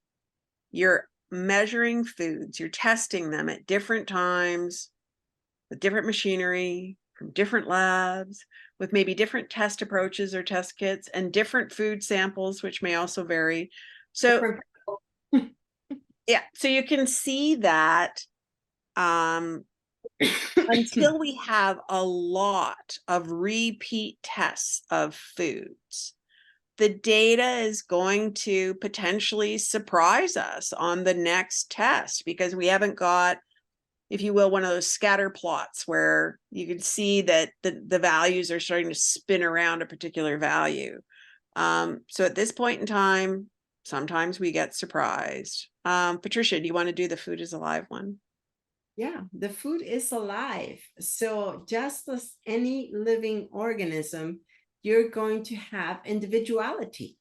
you're measuring foods, you're testing them at different times with different machinery from different labs, with maybe different test approaches or test kits and different food samples, which may also vary. So yeah, so you can see that until we have a lot of repeat tests of foods, the data is going to potentially surprise us on the next test, because we haven't got, if you will, one of those scatter plots where you can see that the values are starting to spin around a particular value. So at this point in time, sometimes we get surprised. Patricia, do you want to do the food is alive one? Yeah, the food is alive. So just as any living organism, you're going to have individuality.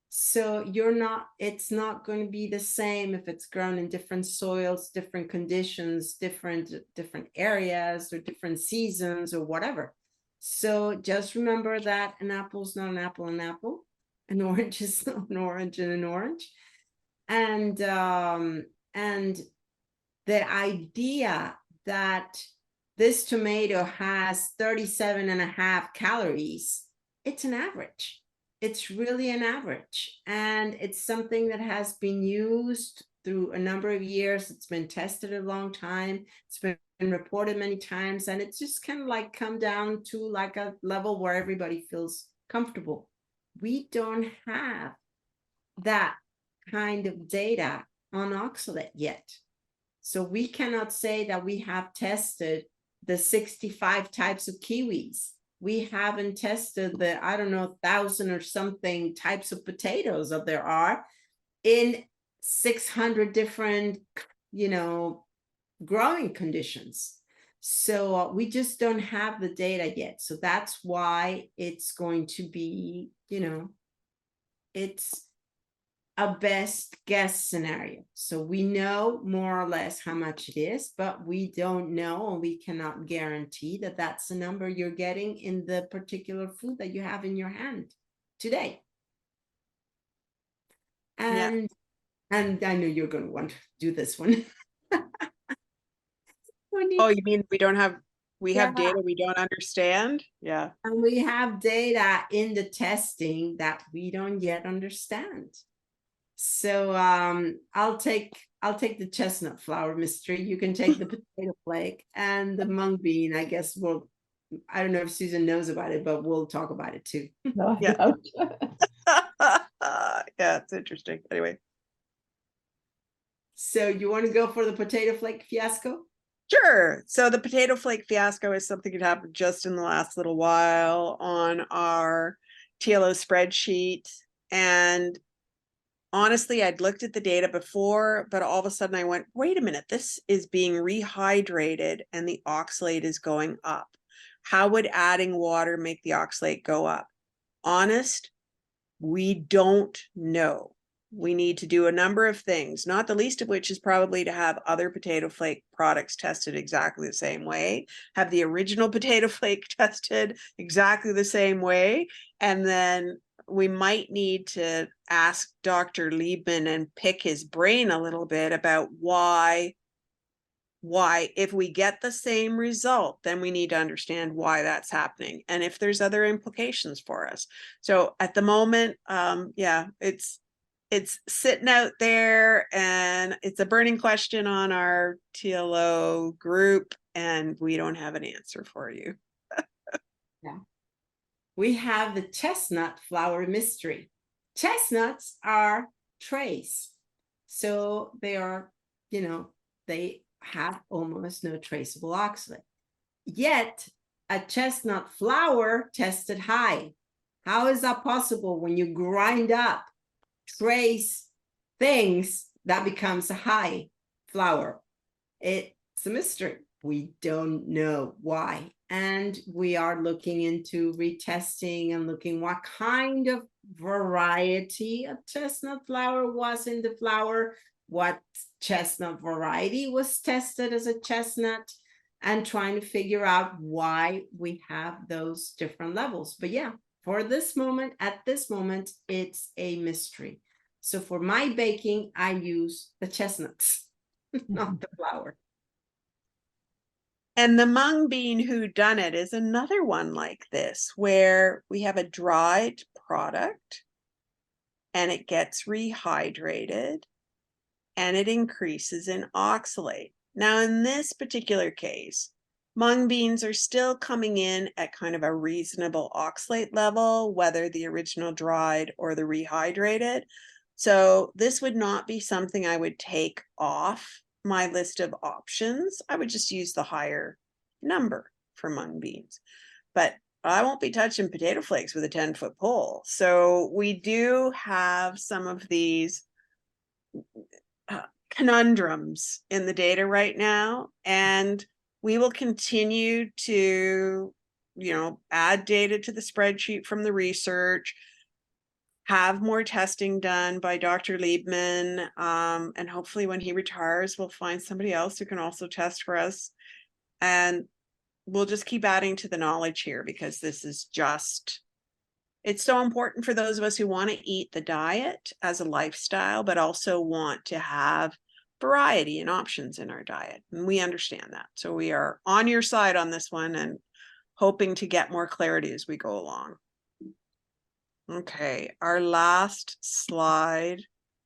So it's not going to be the same if it's grown in different soils, different conditions, different areas or different seasons or whatever. So just remember that an apple is not an apple, an orange is not an orange and an orange. And the idea that this tomato has 37.5 calories, it's an average. It's really an average. And it's something that has been used through a number of years. It's been tested a long time. It's been reported many times. And it's just kind of like come down to like a level where everybody feels comfortable. We don't have that kind of data on oxalate yet. So we cannot say that we have tested the 65 types of kiwis. We haven't tested the, I don't know, 1,000 or something types of potatoes that there are in 600 different, growing conditions. So we just don't have the data yet. So that's why it's going to be, it's a best guess scenario. So we know more or less how much it is, but we don't know, and we cannot guarantee that that's the number you're getting in the particular food that you have in your hand today. And I know you're going to want to do this one. Oh, you mean we have Yeah. data we don't understand? Yeah. And we have data in the testing that we don't yet understand. So I'll take the chestnut flower mystery. You can take the potato flake and the mung bean. I guess I don't know if Susan knows about it, but we'll talk about it too. No, I Yeah. don't. Yeah, it's interesting. Anyway. So you want to go for the potato flake fiasco? Sure. So the potato flake fiasco is something that happened just in the last little while on our TLO spreadsheet. And honestly, I'd looked at the data before, but all of a sudden I went, wait a minute, this is being rehydrated and the oxalate is going up. How would adding water make the oxalate go up? Honest, we don't know. We need to do a number of things, not the least of which is probably to have other potato flake products tested exactly the same way, have the original potato flake tested exactly the same way, and then we might need to ask Dr. Liebman and pick his brain a little bit about why if we get the same result, then we need to understand why that's happening and if there's other implications for us. So at the moment, it's sitting out there and it's a burning question on our TLO group and we don't have an answer for you. Yeah. We have the chestnut flower mystery. Chestnuts are trace. So they are, they have almost no traceable oxalate. Yet a chestnut flower tested high. How is that possible? When you grind up trace things, that becomes a high flower. It's a mystery. We don't know why. And we are looking into retesting and looking what kind of variety of chestnut flower was in the flower, what chestnut variety was tested as a chestnut, and trying to figure out why we have those different levels. But yeah, for this moment, at this moment, it's a mystery. So for my baking, I use the chestnuts, not the flour. And the mung bean whodunit is another one like this, where we have a dried product and it gets rehydrated and it increases in oxalate. Now, in this particular case, Mung beans are still coming in at kind of a reasonable oxalate level, whether the original dried or the rehydrated. So this would not be something I would take off my list of options. I would just use the higher number for mung beans. But I won't be touching potato flakes with a 10-foot pole. So we do have some of these conundrums in the data right now, and we will continue to, add data to the spreadsheet from the research, have more testing done by Dr. Liebman, and hopefully when he retires, we'll find somebody else who can also test for us. And we'll just keep adding to the knowledge here, because this is just, it's so important for those of us who want to eat the diet as a lifestyle, but also want to have variety and options in our diet. And we understand that. So we are on your side on this one and hoping to get more clarity as we go along. Okay, our last slide,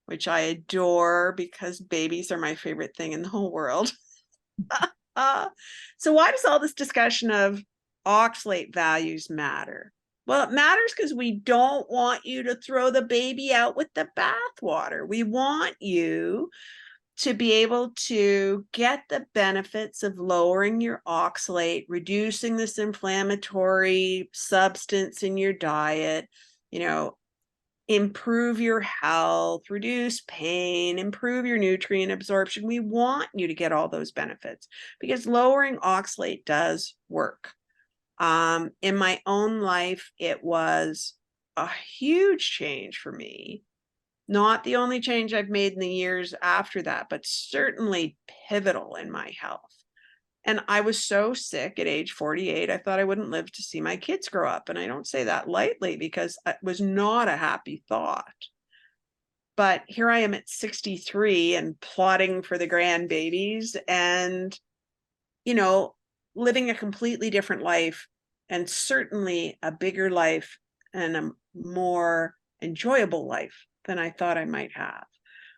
which I adore because babies are my favorite thing in the whole world. So why does all this discussion of oxalate values matter? Well, it matters because we don't want you to throw the baby out with the bathwater. We want you to be able to get the benefits of lowering your oxalate, reducing this inflammatory substance in your diet, improve your health, reduce pain, improve your nutrient absorption. We want you to get all those benefits because lowering oxalate does work. In my own life, it was a huge change for me. Not the only change I've made in the years after that, but certainly pivotal in my health. And I was so sick at age 48, I thought I wouldn't live to see my kids grow up. And I don't say that lightly because it was not a happy thought. But here I am at 63 and plotting for the grandbabies and, living a completely different life, and certainly a bigger life and a more enjoyable life than I thought I might have.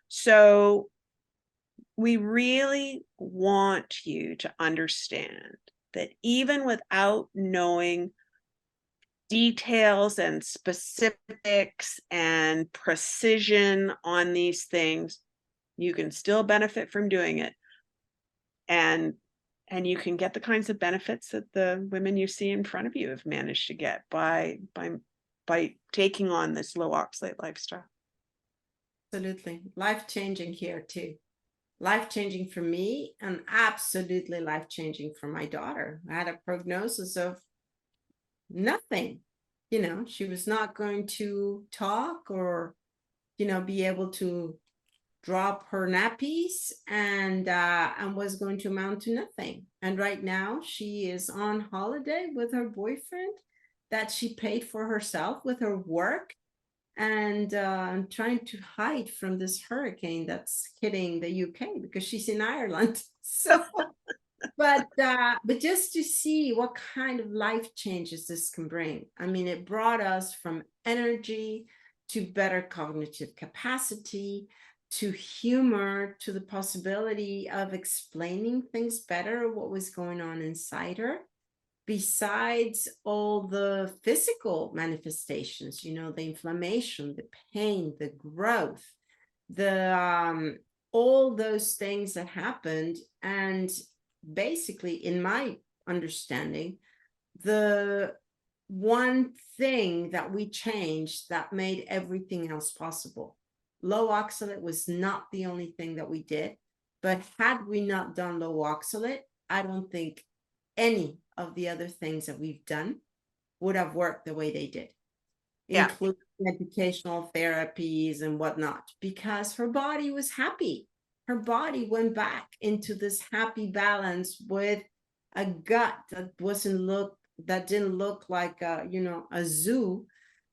So we really want you to understand that even without knowing details and specifics and precision on these things, you can still benefit from doing it. And you can get the kinds of benefits that the women you see in front of you have managed to get by taking on this low oxalate lifestyle. Absolutely. Life-changing here too. Life-changing for me and absolutely life-changing for my daughter. I had a prognosis of nothing. She was not going to talk or, be able to drop her nappies and was going to amount to nothing. And right now she is on holiday with her boyfriend that she paid for herself with her work, and trying to hide from this hurricane that's hitting the UK because she's in Ireland. So but just to see what kind of life changes this can bring. I mean, it brought us from energy to better cognitive capacity, to humor, to the possibility of explaining things better, what was going on inside her, besides all the physical manifestations, the inflammation, the pain, the growth, the all those things that happened. And basically, in my understanding, the one thing that we changed that made everything else possible. Low oxalate was not the only thing that we did, but had we not done low oxalate, I don't think any of the other things that we've done would have worked the way they did, including educational therapies and whatnot, because her body was happy. Her body went back into this happy balance with a gut that didn't look like a zoo,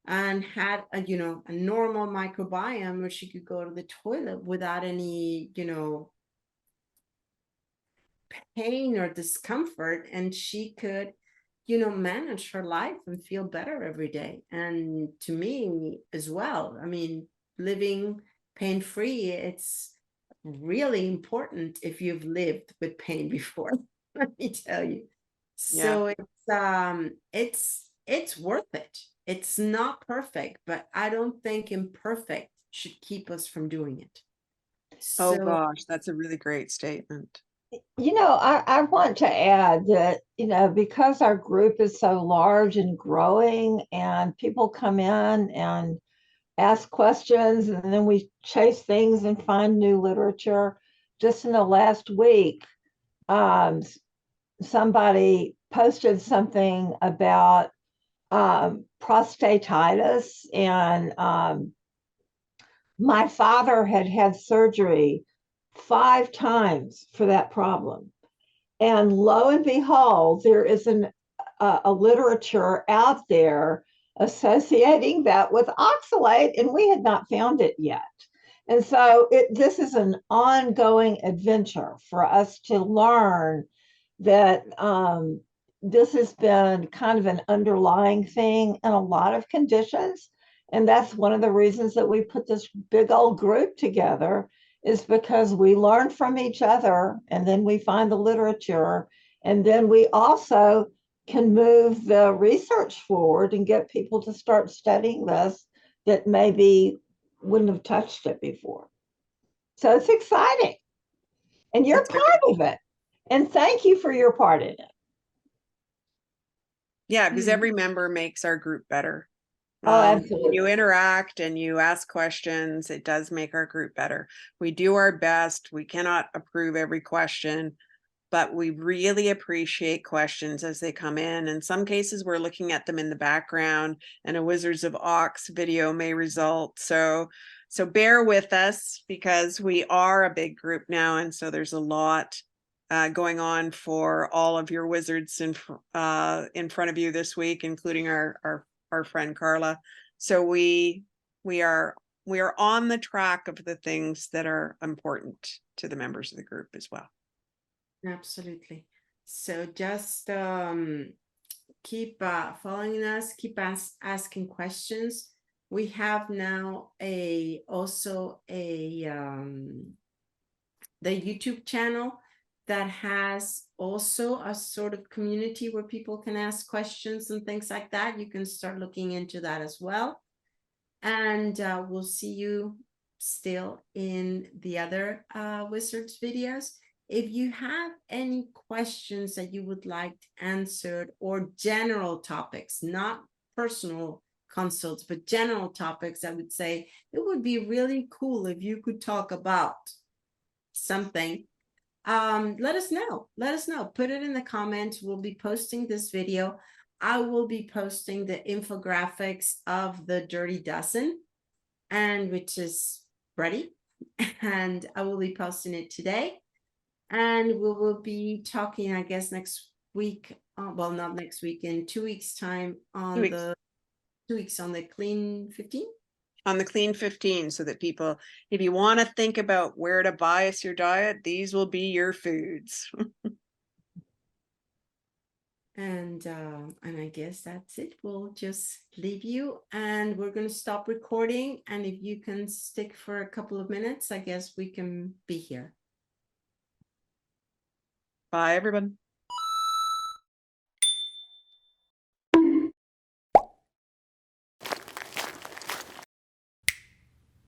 and had a normal microbiome where she could go to the toilet without any pain or discomfort, and she could manage her life and feel better every day. And to me as well, I mean, living pain-free, it's really important if you've lived with pain before. Let me tell you, So it's worth it. It's not perfect, but I don't think imperfect should keep us from doing it. Oh So gosh, that's a really great statement. I want to add that, because our group is so large and growing, and people come in and ask questions, and then we chase things and find new literature. Just in the last week, somebody posted something about prostatitis, and my father had had surgery 5 times for that problem. And lo and behold, there is a literature out there associating that with oxalate, and we had not found it yet. And so this is an ongoing adventure for us to learn that this has been kind of an underlying thing in a lot of conditions. And that's one of the reasons that we put this big old group together, is because we learn from each other, and then we find the literature, and then we also can move the research forward and get people to start studying this that maybe wouldn't have touched it before. So it's exciting. And you're part of it. And thank you for your part in it. Yeah, because every member makes our group better. Oh, When absolutely. you interact and you ask questions, it does make our group better. We do our best. We cannot approve every question, but we really appreciate questions as they come in. In some cases, we're looking at them in the background, and a Wizards of Ox video may result. So bear with us, because we are a big group now, and so there's a lot going on for all of your wizards in front of you this week, including our friend Karla. So we are on the track of the things that are important to the members of the group as well. absolutely. So just keep following us, keep asking questions. We have now also the YouTube channel that has also a sort of community where people can ask questions and things like that. You can start looking into that as well. And we'll see you still in the other Wizards videos. If you have any questions that you would like answered, or general topics, not personal consults, but general topics, I would say it would be really cool if you could talk about something. Let us know. Put it in the comments. We'll be posting this video. I will be posting the infographics of the Dirty Dozen, and which is ready, and I will be posting it today. And we will be talking, I guess, next week. Well, not next week, in 2 weeks' time on 2 weeks on the Clean 15. On the Clean 15, so that people, if you want to think about where to bias your diet, these will be your foods. And I guess that's it. We'll just leave you, and we're going to stop recording. And if you can stick for a couple of minutes, I guess we can be here. Bye, everyone.